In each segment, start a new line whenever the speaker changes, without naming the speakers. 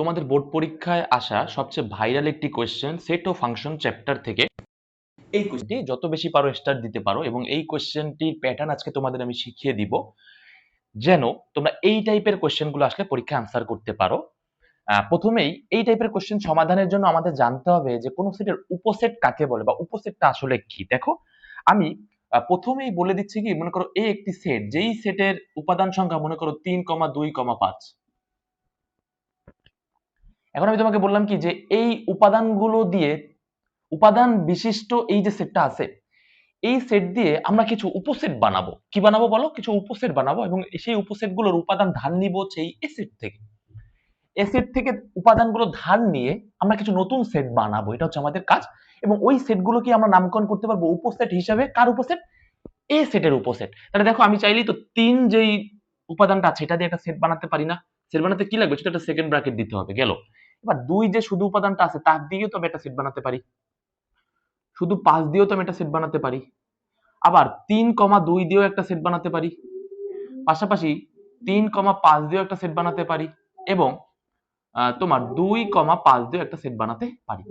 তোমাদের বোর্ড পরীক্ষায় আসা সবচেয়ে ভাইরাল একটি কোয়েশ্চেন সেট ও ফাংশন চ্যাপ্টার থেকে। এই কোয়েশ্চেনটি যত বেশি পারো স্টার দিতে পারো এবং এই কোয়েশ্চেনটির প্যাটার্ন আজকে তোমাদের আমি শিখিয়ে দিব, যেন তোমরা এই টাইপের কোয়েশ্চেনগুলো আসলে পরীক্ষায় আনসার করতে পারো। প্রথমেই এই টাইপের কোয়েশ্চেন সমাধানের জন্য আমাদের জানতে হবে যে কোন সেটের উপসেট কাকে বলে বা উপসেটটা আসলে কি। দেখো, আমি প্রথমেই বলে দিচ্ছি কি, মনে করো এই একটি সেট, যেই সেটের উপাদান সংখ্যা মনে করো 3,2,5। এখন আমি তোমাকে বললাম কি যে এই উপাদানগুলো দিয়ে, উপাদান বিশিষ্ট এই যে সেটটা আছে, এই সেট দিয়ে আমরা কিছু উপসেট বানাবো। কি বানাবো বলো? কিছু উপসেট বানাবো এবং সেই উপসেটগুলোর উপাদান ধার নিব হচ্ছে এই এ সেট থেকে। এ সেট থেকে উপাদানগুলো ধার নিয়ে আমরা কিছু নতুন সেট বানাবো, এটা হচ্ছে আমাদের কাজ। এবং ওই সেটগুলোকে আমরা নামকরণ করতে পারবো উপসেট হিসাবে। কার উপসেট? এ সেটের উপসেট। তাহলে দেখো, আমি চাইলেই তো তিন যেই উপাদানটা আছে এটা দিয়ে একটা সেট বানাতে পারি না? সেট বানাতে কি লাগবে? সেটা একটা সেকেন্ড ব্র্যাকেট দিতে হবে, গেল। এবার দুই যে শুধু উপাদানটা আছে তার দিয়েও তো আমি একটা সেট বানাতে পারি, শুধু 5 দিয়েও তো আমি একটা সেট বানাতে পারি, আবার 3,2 দিয়েও একটা সেট বানাতে পারি, পাশাপাশি 3,5 দিয়েও একটা সেট বানাতে পারি, এবং তোমার 2,5 দিয়েও একটা সেট বানাতে পারি,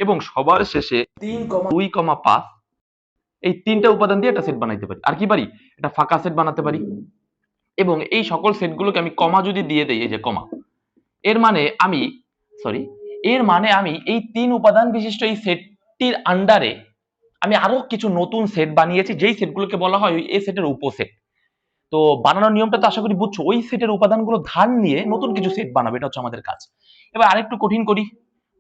এবং সবার শেষে 3,2,5 এই তিনটা উপাদান দিয়ে একটা সেট বানাইতে পারি। আর কি পারি? একটা ফাঁকা সেট বানাতে পারি। এবং এই সকল সেটগুলোকে আমি কমা যদি দিয়ে দেই, এই যে কমা, এর মানে আমি সরি এর মানে আমি এই তিন উপাদান বিশিষ্ট এই সেটটির আন্ডারে আমি আরো কিছু নতুন সেট বানিয়েছি, যেই সেটগুলোকে বলা হয় ওই এ সেটের উপসেট। তো বানানোর নিয়মটা তো আশা করি বুঝছো। ওই সেটের উপাদানগুলো ধার নিয়ে নতুন কিছু সেট বানাবে, এটা হচ্ছে আমাদের কাজ। এবার আরেকটু কঠিন করি।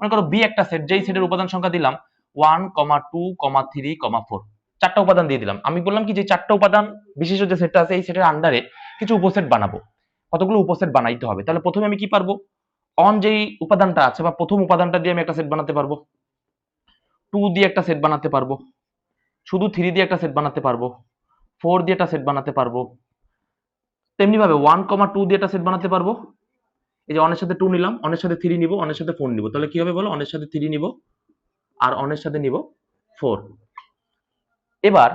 মনে করো বি একটা সেট, যেই সেটের উপাদান সংখ্যা দিলাম 1,2,3,4, চারটা উপাদান দিয়ে দিলাম। আমি বললাম কি যে চারটা উপাদান বিশিষ্ট যে সেটটা আছে এই সেটের আন্ডারে কিছু উপসেট বানাবো। কতগুলো উপসেট বানাইতে হবে? তাহলে প্রথমে আমি কি পারবো? অন যেই উপাদানটা আছে বা প্রথম উপাদানটা দিয়ে আমি একটা সেট বানাতে পারবো, 2 দিয়ে একটা সেট বানাতে পারবো, শুধু 3 দিয়ে একটা সেট বানাতে পারবো, 4 দিয়ে একটা সেট বানাতে পারবো, তেমনি ভাবে 1,2 দিয়ে একটা সেট বানাতে পারবো। এই যে অনের সাথে 2 নিলাম, অনের সাথে 3 নিব, অনের সাথে 4 নিব, তাহলে কি হবে বলো? অনের সাথে 3 নিব আর অনের সাথে নিব 4। এবার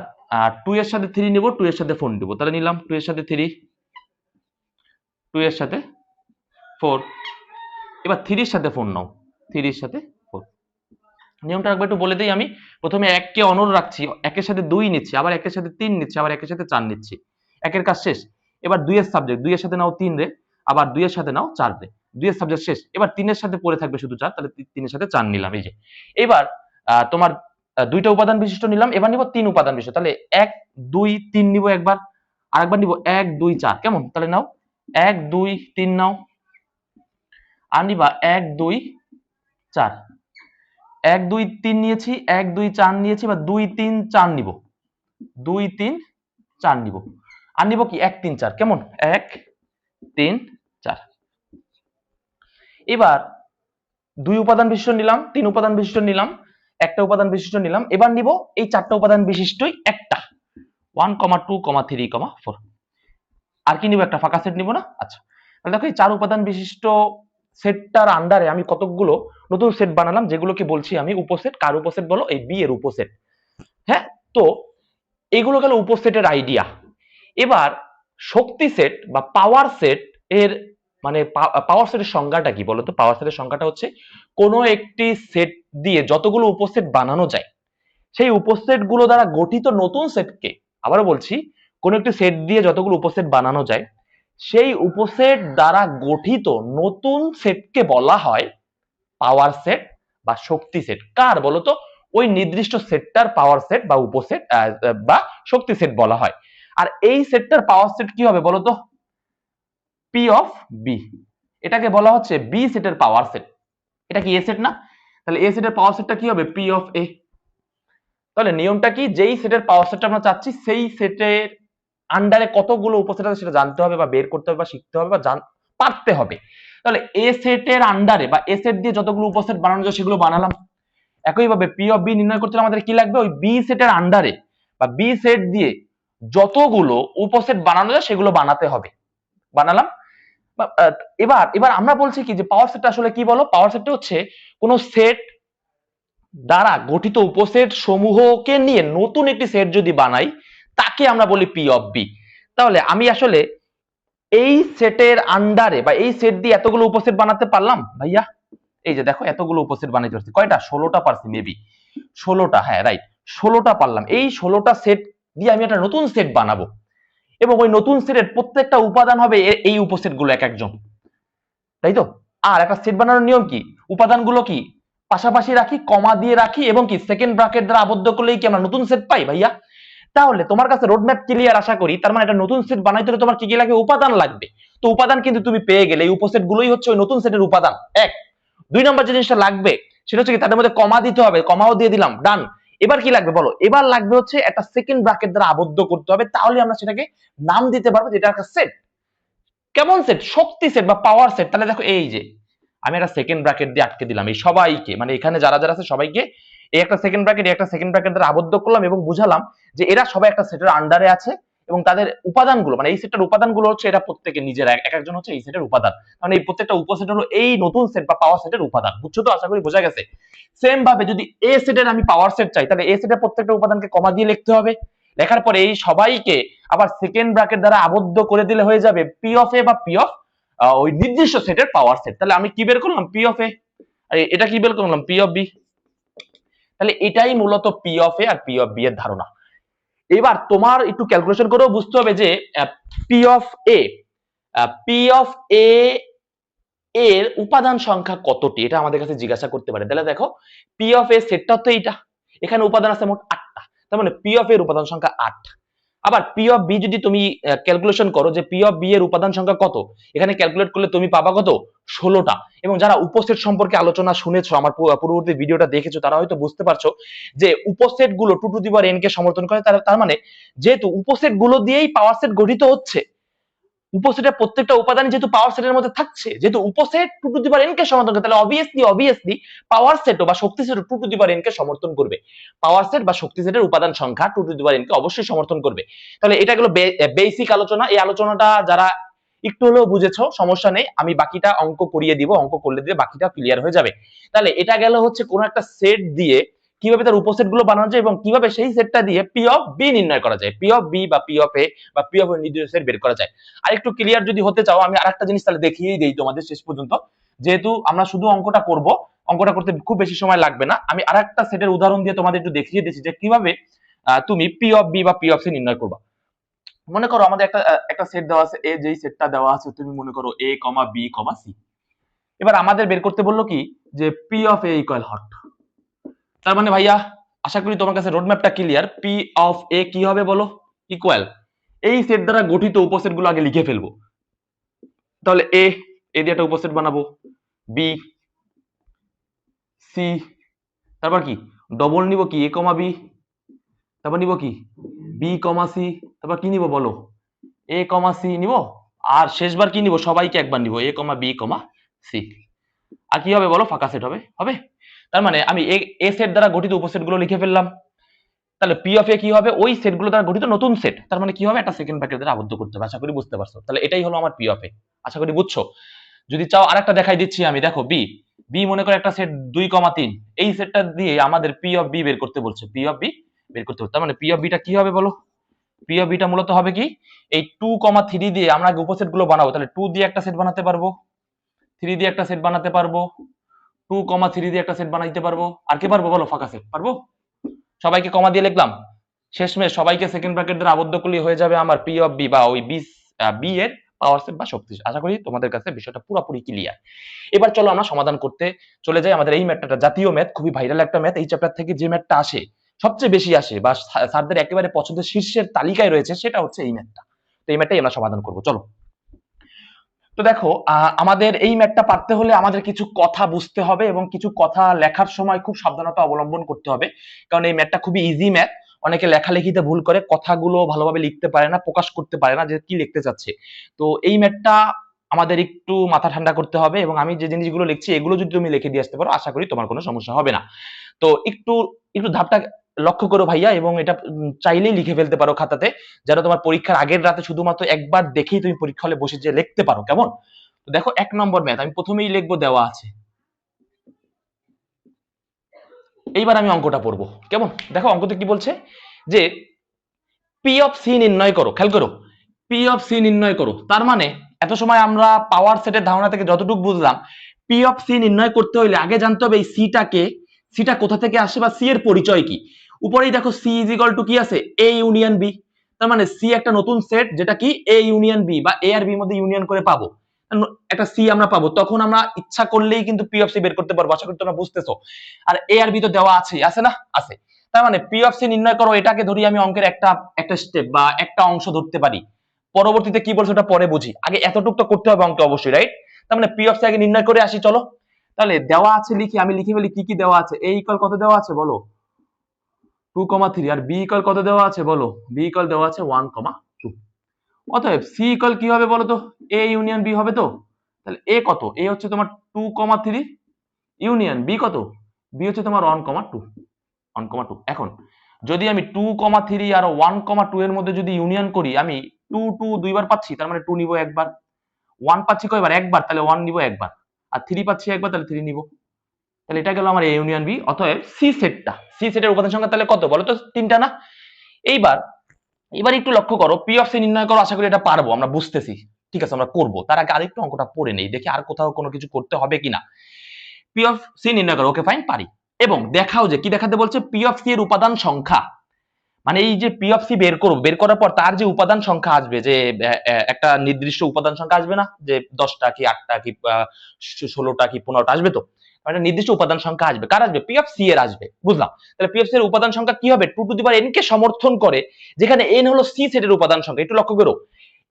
2 এর সাথে 3 নিব, 2 এর সাথে 4 নিব, তাহলে নিলাম 2 এর সাথে 3, 2 এর সাথে 4। এবার 3 এর সাথে 4 নাও, 3 এর সাথে 4। নিয়মটা একবার একটু বলে দিই আমি। প্রথমে 1 কে অনর রাখছি, 1 এর সাথে 2 নিচ্ছি, আবার 1 এর সাথে 3 নিচ্ছি, আবার 1 এর সাথে 4 নিচ্ছি। 1 এর কাজ শেষ। এবার 2 এর সাবজেক্ট, 2 এর সাথে নাও 3 রে, আবার 2 এর সাথে নাও 4 রে। 2 এর সাবজেক্ট শেষ। এবার 3 এর সাথে পড়ে থাকবে শুধু 4, তাহলে 3 এর সাথে 4 নিলাম, এই যে। এবার তোমার দুইটা উপাদান বিশিষ্ট নিলাম, এবার নিব 3 উপাদান বিশিষ্ট। তাহলে 1 2 3 নিব একবার, আরেকবার নিব 1 2 4, কেমন? তাহলে নাও 1 2 3 নাও, আর নিবা 1 2 4। 1 2 3 নিয়েছি, 1 2 4 নিয়েছি, বা 2 3 4 নিব, 2 3 4 নিব, আর নিব কি 1 3 4, কেমন? 1 3 4। এবার 2 উপাদান বিশিষ্ট নিলাম, 3 উপাদান বিশিষ্ট নিলাম, একটা উপাদান বিশিষ্ট নিলাম, এবার নিব এই চারটা উপাদান বিশিষ্টই একটা, 1 2 3 4। আর কি নিব? একটা ফাঁকা সেট নিব না? আচ্ছা, তাহলে দেখো এই 4 উপাদান বিশিষ্ট সেটটার আন্ডারে আমি কতগুলো নতুন সেট বানালাম, যেগুলোকে বলছি আমি উপসেট। কার উপসেট বলো? এই বি এর উপসেট। হ্যাঁ, তো এগুলো গেল উপসেটের আইডিয়া। এবার শক্তি সেট বা পাওয়ার সেট এর মানে পাওয়ার সেটের সংজ্ঞাটা কি বলতো? পাওয়ার সেটের সংজ্ঞাটা হচ্ছে কোন একটি সেট দিয়ে যতগুলো উপসেট বানানো যায় সেই উপসেট গুলো দ্বারা গঠিত নতুন সেটকে, আবারও বলছি, কোন একটি সেট দিয়ে যতগুলো উপসেট বানানো যায় সেই উপসেট দ্বারা গঠিত নতুন সেটকে বলা হয় পাওয়ার সেট বা শক্তি সেট। কার বলতো? ওই নির্দিষ্ট সেটটার পাওয়ার সেট বা উপসেট বা শক্তি সেট বলা হয়। আর এই সেটটার পাওয়ার সেট কি হবে বলতো? P of B. এটাকে বলা হচ্ছে বি সেটের পাওয়ার সেট। এটা কি এ সেট না? তাহলে এ সেটের পাওয়ার সেটটা কি হবে? পি অফ এ। তাহলে নিয়মটা কি? যেই সেটের পাওয়ার সেটটা আমরা চাচ্ছি সেই সেটের আন্ডারে কতগুলো উপসেট আছে সেটা জানতে হবে বা বের করতে হবে বা শিখতে হবে বা পারতে হবে। তাহলে এ সেটের আন্ডারে বা এ সেট দিয়ে যতগুলো উপসেট বানানো যায় সেগুলো বানালাম। একইভাবে পি অফ বি নির্ণয় করতে আমাদের কি লাগবে? ওই বি সেটের আন্ডারে বা বি সেট দিয়ে যতগুলো উপসেট বানানো যায় সেগুলো বানাতে হবে, বানালাম। এবার এবার আমরা বলছি কি যে পাওয়ার সেটটা আসলে কি বলো? পাওয়ার সেটটা হচ্ছে কোন সেট দ্বারা গঠিত উপসেট সমূহকে নিয়ে নতুন একটি সেট যদি বানাই তাকে আমরা বলি পি অফ বি। তাহলে আমি আসলে এই সেটের আন্ডারে বা এই সেট দিয়ে এতগুলো উপসেট বানাতে পারলাম ভাইয়া? এই যে দেখো এতগুলো উপসেট বানাইতে পারছি, কয়টা? 16টা পারছি মেবি, 16টা, হ্যাঁ রাইট, 16টা পারলাম। এই 16টা সেট দিয়ে আমি একটা নতুন সেট বানাবো এবং ওই নতুন সেটের প্রত্যেকটা উপাদান হবে এই উপসেট গুলো এক একজন, তাই তো? আর একটা সেট বানানোর নিয়ম কি? উপাদানগুলো কি পাশাপাশি রাখি, কমা দিয়ে রাখি এবং কি সেকেন্ড ব্র্যাকেট দ্বারা আবদ্ধ করলেই কি আমরা নতুন সেট পাই ভাইয়া? তাহলে তোমার কাছে রোডম্যাপ ক্লিয়ার আশা করি। তার মানে একটা নতুন সেট বানাইতে হলে তোমার কি কি লাগবে? উপাদান লাগবে। তো উপাদান কিন্তু তুমি পেয়ে গেলে, এই উপসেট গুলোই হচ্ছে ওই নতুন সেটের উপাদান। এক, 2 নম্বর যে জিনিসটা লাগবে সেটা হচ্ছে কি তাদের মধ্যে কমা দিতে হবে, কমাও দিয়ে দিলাম, ডান। এবার কি লাগবে বলো? এবার লাগবে হচ্ছে একটা সেকেন্ড ব্র্যাকেট দ্বারা আবদ্ধ করতে হবে, তাহলে আমরা সেটাকে নাম দিতে পারবো যেটা একটা সেট। কেমন সেট? শক্তি সেট বা পাওয়ার সেট। তাহলে দেখো এই যে আমি একটা সেকেন্ড ব্র্যাকেট দিয়ে আটকে দিলাম এই সবাইকে, মানে এখানে যারা যারা আছে সবাইকে এই একটা সেকেন্ড ব্র্যাকেট, এই একটা সেকেন্ড ব্র্যাকেট দ্বারা আবদ্ধ করলাম এবং বুঝালাম যে এরা সবাই একটা সেটের আন্ডারে আছে এবং তাদের উপাদানগুলো, মানে এই সেটের উপাদানগুলো হচ্ছে এরা প্রত্যেকে নিজের এক একজন হচ্ছে এই সেটের উপাদান। মানে এই প্রত্যেকটা উপসেট হলো এই নতুন সেট বা পাওয়ার সেটের উপাদান। বুঝছো তো? আশা করি বোঝা গেছে। সেম ভাবে যদি এ সেটের আমি পাওয়ার সেট চাই, তাহলে এ সেটের প্রত্যেকটা উপাদানকে কমা দিয়ে লিখতে হবে। লেখার পরে এই সবাইকে আবার সেকেন্ড ব্র্যাকেট দ্বারা আবদ্ধ করে দিলে হয়ে যাবে পি অফ এ বা পি অফ ওই নির্দিষ্ট সেটের পাওয়ার সেট। তাহলে আমি কি বের করলাম? P of A. আর এটা কি বের করলাম? P of B. তাহলে এটাই মূলত পি অফ এ আর পি অফ বি এর ধারণা। এবার তোমার একটু ক্যালকুলেশন করেও বুঝতে হবে যে P of A, P of A এর উপাদান সংখ্যা কতটি, এটা আমাদের কাছে জিজ্ঞাসা করতে পারে। তাহলে দেখো পি অফ এ সেটটা তো এইটা, এখানে উপাদান আছে মোট 8টা, তার মানে পি অফ এর উপাদান সংখ্যা 8। আবার পি অফ বি যদি তুমি ক্যালকুলেশন করো যে পি অফ বি এর উপাদান সংখ্যা কত, এখানে ক্যালকুলেট করলে তুমি পাবা কত? 16টা। এবং যারা উপসেট সম্পর্কে আলোচনা শুনেছো, আমার পূর্ববর্তী ভিডিওটা দেখেছো, তারা হয়তো বুঝতে পারছো যে উপসেট গুলো 2 টু দি পাওয়ার n কে সমর্থন করে। তার মানে যেহেতু উপসেট গুলো দিয়েই পাওয়ার সেট গঠিত হচ্ছে, উপসেটের প্রত্যেকটা উপাদান যেহেতু পাওয়ার সেটের মধ্যে থাকছে, যেহেতু উপসেট 2 টু দি পাওয়ার n কে সমর্থন করে, তাহলে অবভিয়াসলি পাওয়ার সেটও বা শক্তি সেটও 2 টু দি পাওয়ার n কে সমর্থন করবে। পাওয়ার সেট বা শক্তি সেটের উপাদান সংখ্যা 2 টু দি পাওয়ার n কে অবশ্যই সমর্থন করবে। তাহলে এটা গেল বেসিক আলোচনা। এই আলোচনাটা যারা একটু হলেও বুঝেছো সমস্যা নেই, আমি বাকিটা অঙ্ক করিয়ে দিব, অঙ্ক করলে দিয়ে বাকিটা ক্লিয়ার হয়ে যাবে। তাহলে এটা গেল হচ্ছে কোন একটা সেট দিয়ে কিভাবে তার উপসেট গুলো বানানো যায় এবং কিভাবে সেই সেটটা দিয়ে পি অফ বি নির্ণয় করা যায়, পি অফ বি বা পি অফ এ বা পি অফ এর নির্দিষ্ট সেট বের করা যায়। আর একটু ক্লিয়ার যদি হতে চাও, আমি আরেকটা জিনিস তাহলে দেখিয়েই দেই তোমাদের শেষ পর্যন্ত, যেহেতু আমরা শুধু অঙ্কটা করব, অঙ্কটা করতে খুব বেশি সময় লাগবে না। আমি আরেকটা সেটের উদাহরণ দিয়ে তোমাদের একটু দেখিয়ে দিচ্ছি যে কিভাবে তুমি পি অফ বি বা পি অফ সি নির্ণয় করবা। মনে করো আমাদের একটা সেট দেওয়া আছে, এ যেই সেটটা দেওয়া আছে তুমি মনে করো এ কমা বি কমা সি। এবার আমাদের বের করতে বললো কি যে P of A equal hot. তার মানে ভাইয়া আশা করি তোমার কাছে রোডম্যাপটা ক্লিয়ার। পি অফ এ কি হবে বলো? ইকুয়াল এই সেট দ্বারা গঠিত উপসেট গুলো আগে লিখে ফেলবো। তাহলে এ দিয়ে একটা উপসেট বানাবো, বি, সি, তারপর কি ডবল নিব কি এ কমা বি, তারপর নিব কি বি কমা সি, তারপর কি নিব বলো? এ কমা সি নিব, আর শেষবার কি নিব? সবাইকে একবার নিব, এ কমা বি কমা সি। আর কি হবে বলো? ফাঁকা সেট হবে। হবে? তার মানে আমি এ সেট দ্বারা গঠিত উপসেট গুলো লিখে ফেললাম। তাহলে পি অফ এ কি হবে? ওই সেট গুলো দ্বারা গঠিত নতুন সেট। তার মানে কি হবে? একটা সেকেন্ড ব্র্যাকেট দ্বারা আবদ্ধ করতে হবে। আশা করি বুঝতে পারছো। তাহলে এটাই হলো আমার পি অফ এ। আশা করি বুঝছো। যদি চাও আরেকটা দেখাই দিচ্ছি আমি, দেখো বি, বি মনে করো একটা সেট 2,3, এই সেটটা দিয়ে আমাদের পি অফ বি বের করতে বলছে, পি অফ বি বের করতে হবে। তার মানে পি অফ বিটা কি হবে বলো? পি অফ বিটা মূলত হবে কি এই 2,3 দিয়ে আমরা আগে উপসেট গুলো বানাবো। তাহলে 2 দিয়ে একটা সেট বানাতে পারবো, 3 দিয়ে একটা সেট বানাতে পারবো, 2,3 দিয়ে একটা সেট বানাইতে পারবো, আর কি পারবো বলো? ফাঁকা সেট পারবো। সবাইকে কমা দিয়ে লিখলাম, শেষমেশ সবাইকে সেকেন্ড ব্র্যাকেট দ্বারা আবদ্ধ করলে হয়ে যাবে আমার পি অফ বি বা ওই বি এর পাওয়ার সেট বা শক্তি। আশা করি তোমাদের কাছে বিষয়টা পুরোপুরি ক্লিয়ার। এবার চলো আমরা সমাধান করতে চলে যাই। আমাদের এই ম্যাথটা জাতীয় ম্যাথ, খুবই ভাইরাল একটা ম্যাথ। এই চ্যাপ্টার থেকে যে ম্যাথটা আসে সবচেয়ে বেশি আসে বা স্যারদের একেবারে পছন্দের শীর্ষের তালিকায় রয়েছে, সেটা হচ্ছে এই ম্যাথটা। তো এই ম্যাথটাই আমরা সমাধান করবো, চলো। তো দেখো আমাদের এই ম্যাথটা পারতে হলে আমাদের কিছু কথা বুঝতে হবে এবং কিছু কথা লেখার সময় খুব সাবধানতা অবলম্বন করতে হবে, কারণ এই ম্যাথটা খুবই ইজি ম্যাথ। অনেকে লেখালেখিতে ভুল করে, কথাগুলো ভালোভাবে লিখতে পারে না, প্রকাশ করতে পারে না যে কি লিখতে চাচ্ছে। তো এই ম্যাথটা আমাদের একটু মাথা ঠান্ডা করতে হবে এবং আমি যে জিনিসগুলো লিখছি এগুলো যদি তুমি লিখে দিয়ে আসতে পারো, আশা করি তোমার কোনো সমস্যা হবে না। তো একটু একটু ধাপটা লক্ষ্য করো ভাইয়া, এবং এটা চাইলেই লিখে ফেলতে পারো খাতাতে, যেন তোমার পরীক্ষার আগের রাতে শুধুমাত্র একবার দেখেই তুমি পরীক্ষা হলে বসে যে লিখতে পারো, কেমন? তো দেখো 1 নম্বর ম্যাথ আমি প্রথমেই লিখবো, দেওয়া আছে। এইবার আমি অঙ্কটা পড়বো, কেমন? দেখো অঙ্কতে কি বলছে যে পি অফ সি নির্ণয় করো। খেয়াল করো, পি অফ সি নির্ণয় করো। তার মানে এত সময় আমরা পাওয়ার সেটের ধারণা থেকে যতটুকু বুঝলাম, পি অফ সি নির্ণয় করতে হলে আগে জানতে হবে এই সিটা কোথা থেকে আসে বা সি এর পরিচয় কি। উপরেই দেখো সি ইজ ইকুয়াল টু কি আছে, এ ইউনিয়ন বি। তার মানে সি একটা নতুন সেট যেটা কি এ ইউনিয়ন বি বা এ আর বি মধ্যে ইউনিয়ন করে পাবো একটা সি আমরা পাবো। তখন আমরা ইচ্ছা করলেই কিন্তু পি অফ সি বের করতে পারবো। আশা করি তোমরা বুঝতেছো। আর এ আর বি তো দেওয়া আছে না, আছে। তার মানে পি অফ সি নির্ণয় করো, এটাকে ধরি আমি অঙ্কের একটা স্টেপ বা একটা অংশ ধরতে পারি। পরবর্তীতে কি বলছো ওটা পরে বুঝি, আগে এতটুকু তো করতে হবে অঙ্কে অবশ্যই, রাইট? তার মানে পি অফ সি আগে নির্ণয় করে আসি, চলো। তাহলে দেওয়া আছে লিখি, আমি লিখে ফেলি কি কি দেওয়া আছে। এ ইকুয়াল কত দেওয়া আছে বলো, 2,3। আর বি ইকুয়াল কত দেওয়া আছে বলো, বি ইকুয়াল দেওয়া আছে 1,2। অতএব সি ইকুয়াল কি হবে বলো তো, এ ইউনিয়ন বি হবে তো। তাহলে এ কত, এ হচ্ছে তোমার 2,3 ইউনিয়ন বি কত, বি হচ্ছে তোমার 1,2। এখন যদি আমি 2,3 আর 1,2 এর মধ্যে যদি ইউনিয়ন করি, আমি 2 দুইবার পাচ্ছি, তার মানে 2 নিব একবার। 1 পাচ্ছি কয়বার, একবার, তাহলে 1 নিব একবার। আর 3 পাচ্ছি একবার, তাহলে 3 নিব। তাহলে এটা গেল আমার এ ইউনিয়ন বি। অতএব সি সেটের উপাদান সংখ্যা তাহলে কত বলো তো, 3টা না? এইবার একটু লক্ষ্য করো, পি অফ সি নির্ণয় করো। আশা করি এটা পারবো, আমরা বুঝতেছি। ঠিক আছে, আমরা করবো। তার আগে আরেকটু অঙ্কটা পড়ে নেই, দেখি আর কোথাও কোনো কিছু করতে হবে কিনা। পি অফ সি নির্ণয় করো, ওকে ফাইন, পারি। এবং দেখাও যে কি দেখাতে বলছে, পি অফ সি এর উপাদান সংখ্যা। মানে এই যে পি অফ সি বের করব, বের করার পর তার যে উপাদান সংখ্যা আসবে, যে একটা নির্দিষ্ট উপাদান সংখ্যা আসবে না, যে 10টা কি 8টা কি 16টা কি 15টা আসবে, তো একটা নির্দিষ্ট উপাদান সংখ্যা আসবে। কার আসবে, পি অফ সি এর আসবে, বুঝলাম। তাহলে পি অফ সি এর উপাদান সংখ্যা কি হবে, 2 টু দি পাওয়ার n কে সমর্থন করে, যেখানে n হলো সি সেটের উপাদান সংখ্যা। একটু লক্ষ্য করো,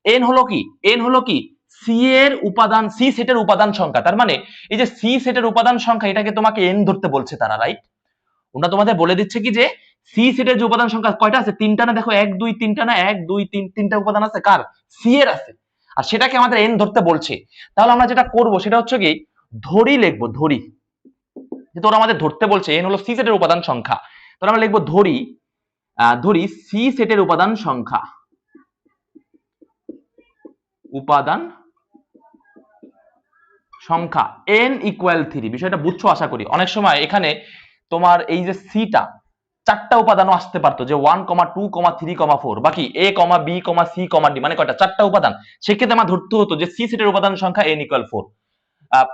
n হলো কি সি এর উপাদান, সি সেটের উপাদান সংখ্যা। তার মানে এই যে সি সেটের উপাদান সংখ্যা, এটাকে তোমাকে n ধরতে বলছে তারা, রাইট? ওটা তোমাদের বলে দিচ্ছে কি যে সি সেটের যে উপাদান সংখ্যা কয়টা আছে, 3টা না? দেখো 1 2 3টা না, 1 2 3 3টা উপাদান আছে কার, সি এর আছে। আর সেটাকে আমাদের n ধরতে বলছে। তাহলে আমরা যেটা করব সেটা হচ্ছে কি, ধরি লিখবো, ধরি, যে তোরা আমাদের ধরতে বলছে n হলো সি সেটের উপাদান সংখ্যা। তাহলে আমরা লিখবো ধরি সি সেটের উপাদান সংখ্যা, n ইকুয়াল 3। বিষয়টা বুঝছো আশা করি। অনেক সময় এখানে তোমার এই যে সিটা 4টা উপাদানও আসতে পারতো, যে 1, 2, 3, 4, বাকি a, b, c, d, মানে কয়টা, 4টা উপাদান। সেক্ষেত্রে আমার ধরতে হতো যে সি সেটের উপাদান সংখ্যা n ইকুয়াল 4।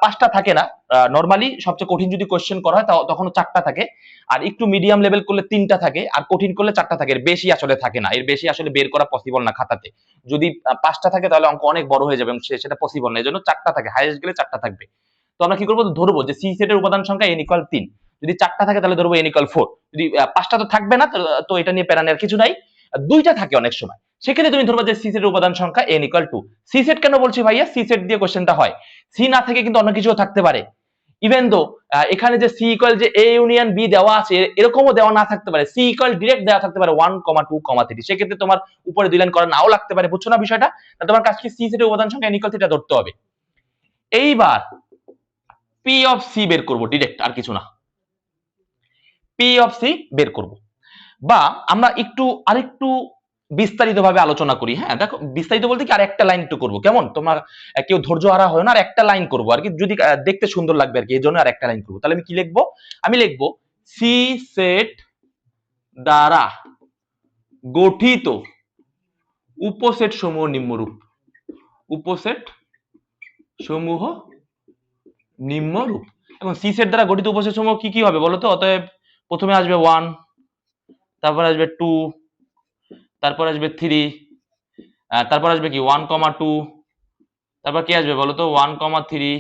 5টা থাকে না নরমালি, সবচেয়ে কঠিন যদি কোশ্চেন করা হয় তখন 4টা থাকে। আর একটু মিডিয়াম লেভেল করলে 3টা থাকে, আর কঠিন করলে 4টা থাকে। এর বেশি আসলে থাকে না, এর বেশি আসলে বের করা পসিবল না খাতাতে। যদি 5টা থাকে তাহলে অঙ্ক অনেক বড় হয়ে যাবে, এবং সেটা পসিবল না। এজন্য 4টা থাকে, হাইয়েস্ট গেলে 4টা থাকবে। তো আমরা কি করবো, ধরবো যে সি সেটের উপাদান সংখ্যা n ইকুয়াল 3। যদি 4টা থাকে তাহলে ধরবো n ইকুয়াল 4। যদি 5টা তো থাকবে না, তো এটা নিয়ে প্যারা নেওয়ার কিছু নাই। 2টা থাকে অনেক সময়, সেক্ষেত্রে তুমি ধরবা যে সি সেটের উপাদান সংখ্যা n ইকুয়াল 2। সি সেট কেন বলছি ভাইয়া, সি সেট দিয়ে কোশ্চেনটা হয়। সি না থেকে কিন্তু অন্য কিছুও থাকতে পারে। ইভেন দো এখানে যে সি ইকুয়াল যে এ ইউনিয়ন বি দেওয়া আছে, এরকমও দেওয়া না থাকতে পারে। সি ইকুয়াল ডিরেক্ট দেওয়া থাকতে পারে 1, 2, 3। সেক্ষেত্রে তোমার উপরে 2 লাইন করা নাও লাগতে পারে। বুঝছো না বিষয়টা? তোমার কাছে কি সি সেটের উপাদান সংখ্যা n ইকুয়াল 3 ধরতে হবে। এইবার পি অফ সি বের করব ডিরেক্ট, আর কিছু না। পি অফ সি বের করব, বা আমরা আরেকটু বিস্তারিত ভাবে আলোচনা করি। হ্যাঁ দেখো, বিস্তারিত বলতে কি, আর একটা লাইন একটু করবো, কেমন? তোমার কেউ ধৈর্য হারা হয় না, আর একটা লাইন করবো আর কি, যদি দেখতে সুন্দর লাগবে আর কি, এই জন্য আর একটা লাইন করবো। তাহলে আমি কি লিখবো, আমি লিখবো সি সেট দ্বারা গঠিত উপসেট সমূহ নিম্নরূপ। উপসেট সমূহ নিম্নরূপ। এখন সি সেট দ্বারা গঠিত উপসেট সমূহ কি কি হবে বলতো? অতএব প্রথমে আসবে 1, তারপর আসবে 2, তারপর আসবে 3, তারপর আসবে কি 1, 2, তারপর কি আসবে বলতো 1, 3,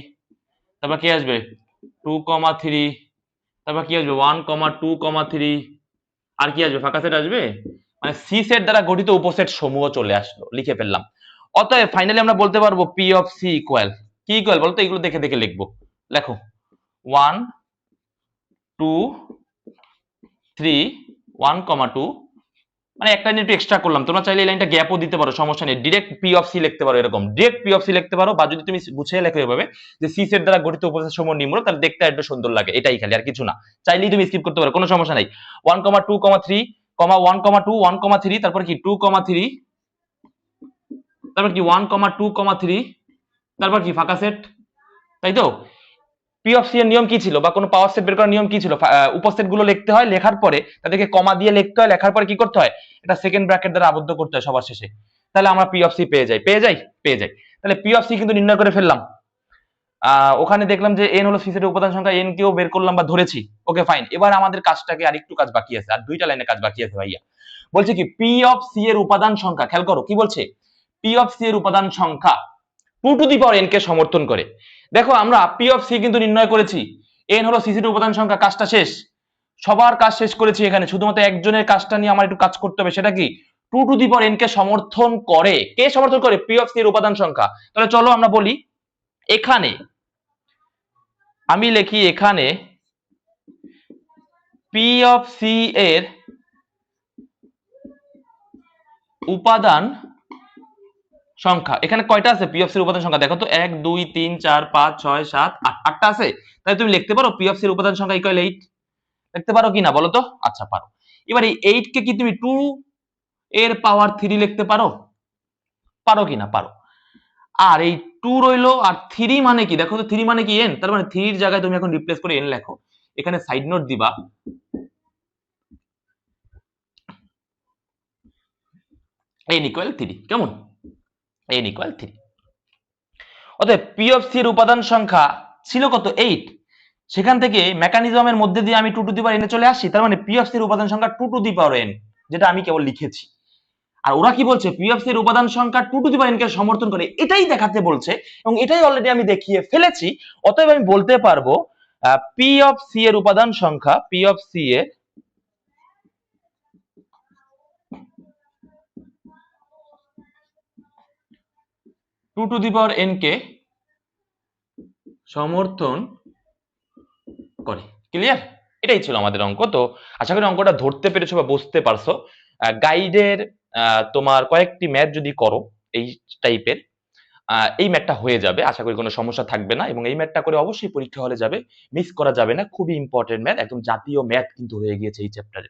তারপর কি আসবে 2, 3, তারপর কি আসবে 1, 2, 3, আর কি আসবে, ফাঁকা সেট আসবে। মানে সি সেট দ্বারা গঠিত উপসেট সমূহ চলে আসলো, লিখে ফেললাম। অতএব ফাইনালি আমরা বলতে পারবো পি অফ সি ইকুয়াল কি ইকুয়াল বলতো, এগুলো দেখে দেখে লিখবো। লেখো 1, 2, 3, 1, 2, মানে একটা লাইন একটু এক্সট্রা করলাম। তোমরা চাইলে এই লাইনটা গ্যাপও দিতে পারো, সমস্যা নেই। ডিরেক্ট পি অফ সি লিখতে পারো, এরকম ডিরেক্ট পি অফ সি লিখতে পারো। বা যদি তুমি গুছিয়ে লেখো এভাবে যে সি সেট দ্বারা গঠিত উপসেট সমূহ নিম্ন, তাহলে দেখতে একটু সুন্দর লাগে, এটাই খালি, আর কিছু না। চাইলেই তুমি স্কিপ করতে পারো, কোনো সমস্যা নাই। 1, 2, 3, 1, 2, 1, 3, তারপর কি 2, 3, তারপর কি 1, 2, 3, তারপর কি ফাঁকা সেট, তাই তো? পি অফ সি এর নিয়ম কি ছিল, বা কোনো পাওয়ার সেট বের করার নিয়ম কি ছিল? উপসেট গুলো লিখতে হয়, লেখার পরে তাদেরকে কমা দিয়ে লিখতে হয়, লেখার পরে কি করতে হয়, এটা সেকেন্ড ব্র্যাকেট দ্বারা আবদ্ধ করতে হয় সবার শেষে। তাহলে আমরা পি অফ সি পেয়ে যাই। তাহলে পি অফ সি কিন্তু নির্ণয় করে ফেললাম। ওখানে দেখলাম যে এন হলো সি সেটের উপাদান সংখ্যা, এন কেও বের করলাম বা ধরেছি। ওকে ফাইন, এবার আমাদের কাজটাকে আরেকটু কাজ বাকি আছে, আর 2টা লাইনে কাজ বাকি আছে ভাইয়া। বলছে কি পি অফ সি এর উপাদান সংখ্যা, খেয়াল করো কি বলছে, পি অফ সি এর উপাদান সংখ্যা 2 টু দি পাওয়ার n কে সমর্থন করে। দেখো আমরা পি অফ সি কিন্তু নির্ণয় করেছি, এন হলো সি সেটের উপাদান সংখ্যা, কাজটা শেষ, সবার কাজ শেষ করেছি। এখানে শুধুমাত্র একজনের কাজটা নিয়ে আমার একটু কাজ করতে হবে, সেটা কি 2 টু দি পাওয়ার n কে সমর্থন করে। কে সমর্থন করে? পি অফ সি এর উপাদান সংখ্যা। তাহলে চলো আমরা বলি, এখানে আমি লিখি, এখানে পি অফ সি এর উপাদান সংখ্যা, এখানে কয়টা আছে পি অফ সি এর উপাদান সংখ্যা? দেখো তো 1 2 3 4 5 6 7 8, 8টা আছে। তাহলে তুমি লিখতে পারো পি অফ সি এর উপাদান সংখ্যা ইকুয়াল 8, লিখতে পারো কি না বলো তো? আচ্ছা পারো। এবার এই 8 কে কি তুমি 2 এর পাওয়ার 3 লিখতে পারো? পারো কি না? পারো। আর এই 2 রইলো, আর 3 মানে কি? দেখো তো 3 মানে কি n, তার মানে 3 এর জায়গায় তুমি এখন রিপ্লেস করে n লেখো। এখানে সাইড নোট দিবা n ইকুয়াল 3, কেমন? n equal 3। অতএব পি অফ সি এর উপাদান সংখ্যা ছিল কত? 8। সেখান থেকে মেকানিজমের মধ্যে দিয়ে আমি 2 টু দি পাওয়ার n এ চলে আসছি, তার মানে পি অফ সি এর উপাদান সংখ্যা 2 টু দি পাওয়ার n, যেটা আমি কেবল লিখেছি। আর ওরা কি বলছে? পি অফ সি এর উপাদান সংখ্যা 2 টু দি পাওয়ার n কে সমর্থন করে, এটাই দেখাতে বলছে, এবং এটাই অলরেডি আমি দেখিয়ে ফেলেছি। অতএব আমি বলতে পারবো পি অফ সি এর উপাদান সংখ্যা, পি অফ সি এর two to the power n কে সমর্থন করে। ক্লিয়ার? এটাই ছিল আমাদের অঙ্ক। তো আশা করি অঙ্কটা ধরতে পেরেছো বা বুঝতে পারছো। গাইডের তোমার কয়েকটি ম্যাথ যদি করো এই টাইপের, এই ম্যাথটা হয়ে যাবে, আশা করি কোনো সমস্যা থাকবে না। এবং এই ম্যাথটা করে অবশ্যই পরীক্ষা হলে যাবে, মিস করা যাবে না, খুবই ইম্পর্টেন্ট ম্যাথ, একদম জাতীয় ম্যাথ কিন্তু হয়ে গিয়েছে এই চ্যাপ্টারে।